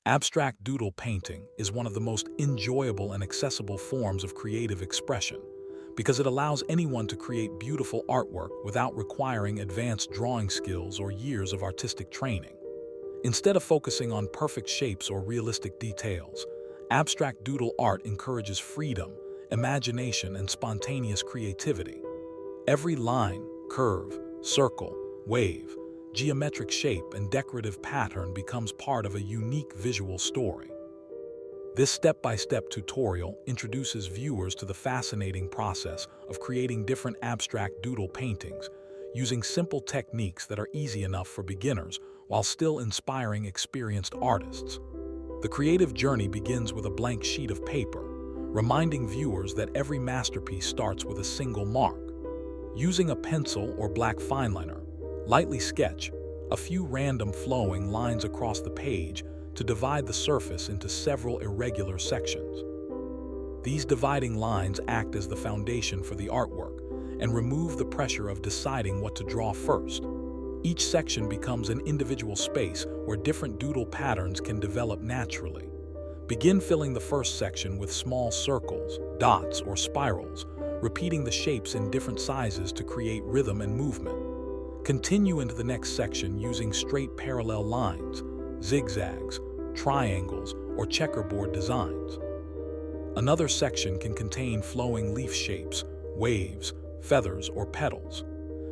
Abstract doodle painting is one of the most enjoyable and accessible forms of creative expression because it allows anyone to create beautiful artwork without requiring advanced drawing skills or years of artistic training. Instead of focusing on perfect shapes or realistic details, abstract doodle art encourages freedom, imagination, and spontaneous creativity. Every line, curve, circle, wave, geometric shape, and decorative pattern becomes part of a unique visual story. This step-by-step tutorial introduces viewers to the fascinating process of creating different abstract doodle paintings using simple techniques that are easy enough for beginners while still inspiring experienced artists. The creative journey begins with a blank sheet of paper, reminding viewers that every masterpiece starts with a single mark. Using a pencil or black fineliner, lightly sketch a few random flowing lines across the page to divide the surface into several irregular sections. These dividing lines act as the foundation for the artwork and remove the pressure of deciding what to draw first. Each section becomes an individual space where different doodle patterns can develop naturally. Begin filling the first section with small circles, dots, or spirals, repeating the shapes in different sizes to create rhythm and movement. Continue into the next section using straight parallel lines, zigzags, triangles, or checkerboard designs. Another section can contain flowing leaf shapes, waves, feathers, or petals.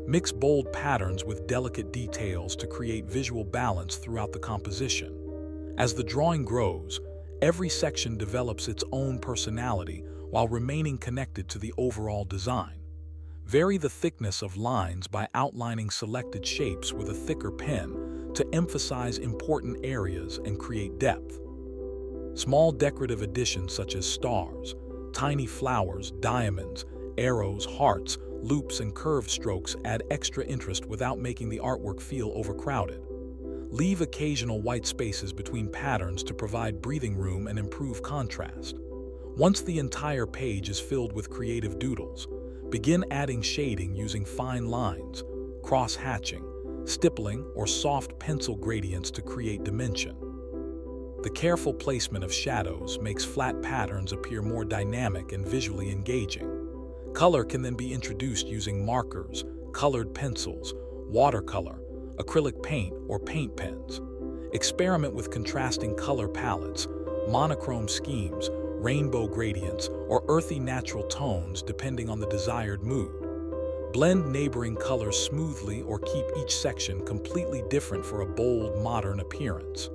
Mix bold patterns with delicate details to create visual balance throughout the composition. As the drawing grows, every section develops its own personality while remaining connected to the overall design. Vary the thickness of lines by outlining selected shapes with a thicker pen to emphasize important areas and create depth. Small decorative additions such as stars, tiny flowers, diamonds, arrows, hearts, loops, and curved strokes add extra interest without making the artwork feel overcrowded. Leave occasional white spaces between patterns to provide breathing room and improve contrast. Once the entire page is filled with creative doodles, begin adding shading using fine lines, cross-hatching, stippling, or soft pencil gradients to create dimension. The careful placement of shadows makes flat patterns appear more dynamic and visually engaging. Color can then be introduced using markers, colored pencils, watercolor, acrylic paint, or paint pens. Experiment with contrasting color palettes, monochrome schemes, rainbow gradients, or earthy natural tones depending on the desired mood. Blend neighboring colors smoothly or keep each section completely different for a bold, modern appearance.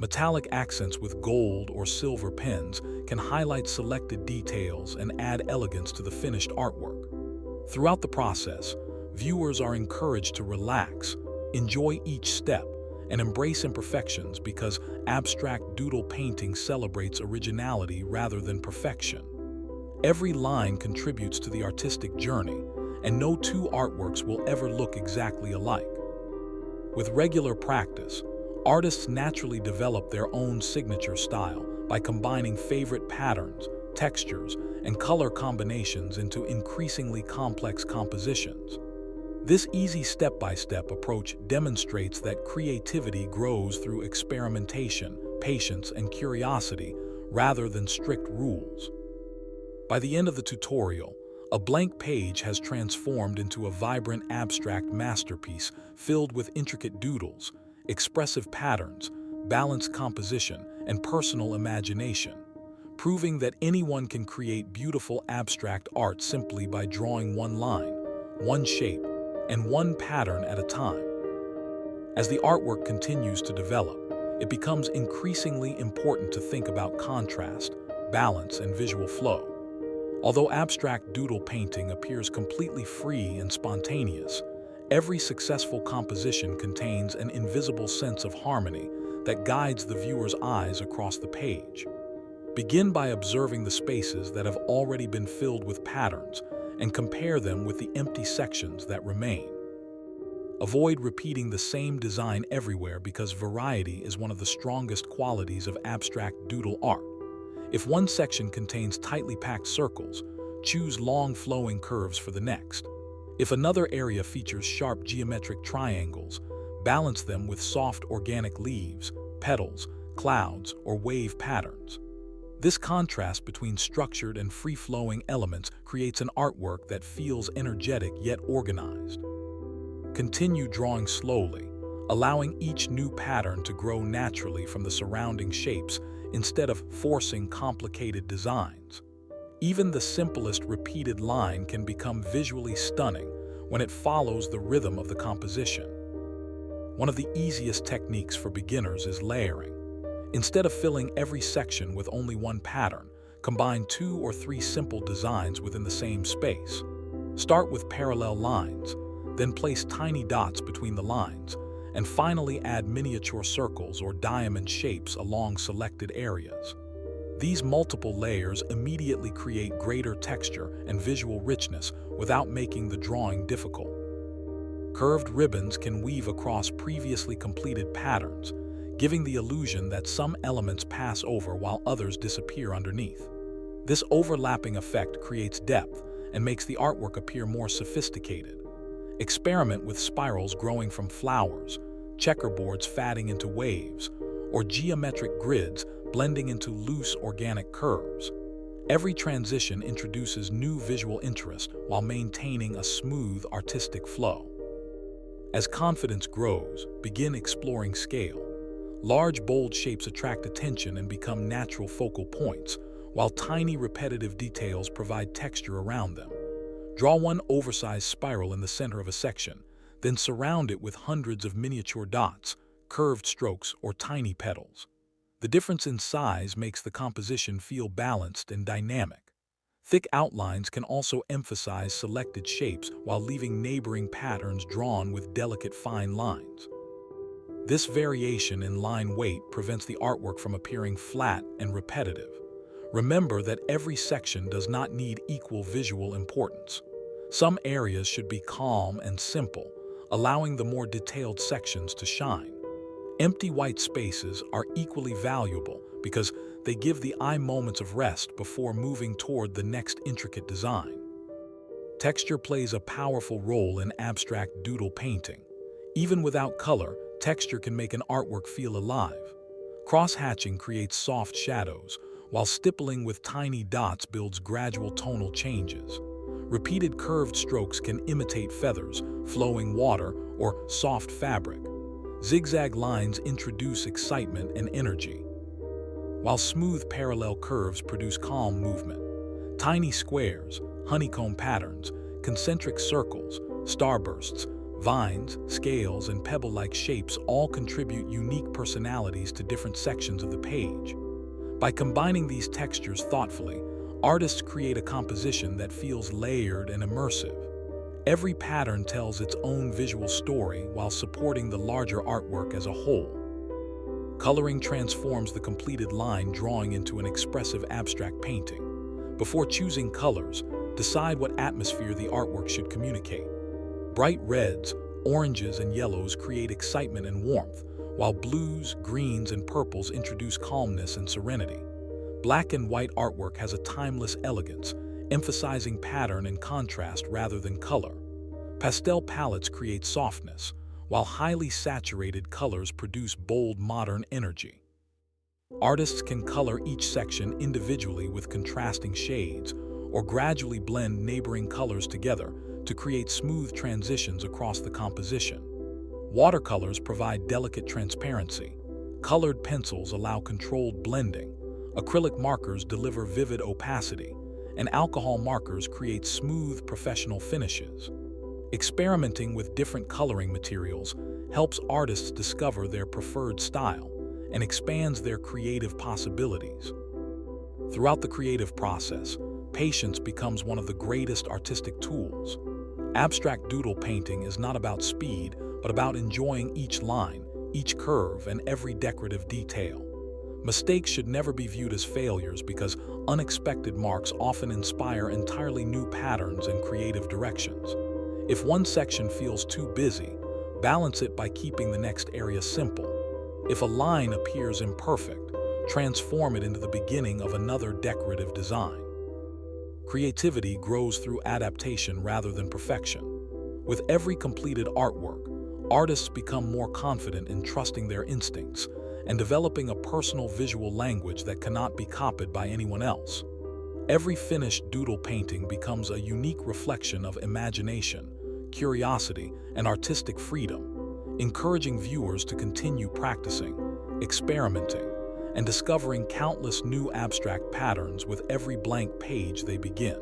Metallic accents with gold or silver pens can highlight selected details and add elegance to the finished artwork. Throughout the process, viewers are encouraged to relax, enjoy each step, and embrace imperfections because abstract doodle painting celebrates originality rather than perfection. Every line contributes to the artistic journey, and no two artworks will ever look exactly alike. With regular practice, artists naturally develop their own signature style by combining favorite patterns, textures, and color combinations into increasingly complex compositions. This easy step-by-step approach demonstrates that creativity grows through experimentation, patience, and curiosity rather than strict rules. By the end of the tutorial, a blank page has transformed into a vibrant abstract masterpiece filled with intricate doodles, expressive patterns, balanced composition, and personal imagination, proving that anyone can create beautiful abstract art simply by drawing one line, one shape, and one pattern at a time. As the artwork continues to develop, it becomes increasingly important to think about contrast, balance, and visual flow. Although abstract doodle painting appears completely free and spontaneous, every successful composition contains an invisible sense of harmony that guides the viewer's eyes across the page. Begin by observing the spaces that have already been filled with patterns and compare them with the empty sections that remain. Avoid repeating the same design everywhere because variety is one of the strongest qualities of abstract doodle art. If one section contains tightly packed circles, choose long flowing curves for the next. If another area features sharp geometric triangles, balance them with soft organic leaves, petals, clouds, or wave patterns. This contrast between structured and free-flowing elements creates an artwork that feels energetic yet organized. Continue drawing slowly, allowing each new pattern to grow naturally from the surrounding shapes instead of forcing complicated designs. Even the simplest repeated line can become visually stunning when it follows the rhythm of the composition. One of the easiest techniques for beginners is layering. Instead of filling every section with only one pattern, combine 2 or 3 simple designs within the same space. Start with parallel lines, then place tiny dots between the lines, and finally add miniature circles or diamond shapes along selected areas. These multiple layers immediately create greater texture and visual richness without making the drawing difficult. Curved ribbons can weave across previously completed patterns, giving the illusion that some elements pass over while others disappear underneath. This overlapping effect creates depth and makes the artwork appear more sophisticated. Experiment with spirals growing from flowers, checkerboards fatting into waves, or geometric grids blending into loose organic curves. Every transition introduces new visual interest while maintaining a smooth artistic flow. As confidence grows, begin exploring scale. Large, bold shapes attract attention and become natural focal points, while tiny, repetitive details provide texture around them. Draw one oversized spiral in the center of a section, then surround it with hundreds of miniature dots, curved strokes, or tiny petals. The difference in size makes the composition feel balanced and dynamic. Thick outlines can also emphasize selected shapes while leaving neighboring patterns drawn with delicate fine lines. This variation in line weight prevents the artwork from appearing flat and repetitive. Remember that every section does not need equal visual importance. Some areas should be calm and simple, allowing the more detailed sections to shine. Empty white spaces are equally valuable because they give the eye moments of rest before moving toward the next intricate design. Texture plays a powerful role in abstract doodle painting. Even without color, texture can make an artwork feel alive. Cross-hatching creates soft shadows, while stippling with tiny dots builds gradual tonal changes. Repeated curved strokes can imitate feathers, flowing water, or soft fabric. Zigzag lines introduce excitement and energy, while smooth parallel curves produce calm movement. Tiny squares, honeycomb patterns, concentric circles, starbursts, vines, scales, and pebble-like shapes all contribute unique personalities to different sections of the page. By combining these textures thoughtfully, artists create a composition that feels layered and immersive. Every pattern tells its own visual story while supporting the larger artwork as a whole. Coloring transforms the completed line drawing into an expressive abstract painting. Before choosing colors, decide what atmosphere the artwork should communicate. Bright reds, oranges, and yellows create excitement and warmth, while blues, greens, and purples introduce calmness and serenity. Black and white artwork has a timeless elegance, emphasizing pattern and contrast rather than color. Pastel palettes create softness, while highly saturated colors produce bold modern energy. Artists can color each section individually with contrasting shades, or gradually blend neighboring colors together to create smooth transitions across the composition. Watercolors provide delicate transparency. Colored pencils allow controlled blending. Acrylic markers deliver vivid opacity, and alcohol markers create smooth, professional finishes. Experimenting with different coloring materials helps artists discover their preferred style and expands their creative possibilities. Throughout the creative process, patience becomes one of the greatest artistic tools. Abstract doodle painting is not about speed, but about enjoying each line, each curve, and every decorative detail. Mistakes should never be viewed as failures because unexpected marks often inspire entirely new patterns and creative directions. If one section feels too busy, balance it by keeping the next area simple. If a line appears imperfect, transform it into the beginning of another decorative design. Creativity grows through adaptation rather than perfection. With every completed artwork, artists become more confident in trusting their instincts and developing a personal visual language that cannot be copied by anyone else. Every finished doodle painting becomes a unique reflection of imagination, curiosity, and artistic freedom, encouraging viewers to continue practicing, experimenting, and discovering countless new abstract patterns with every blank page they begin.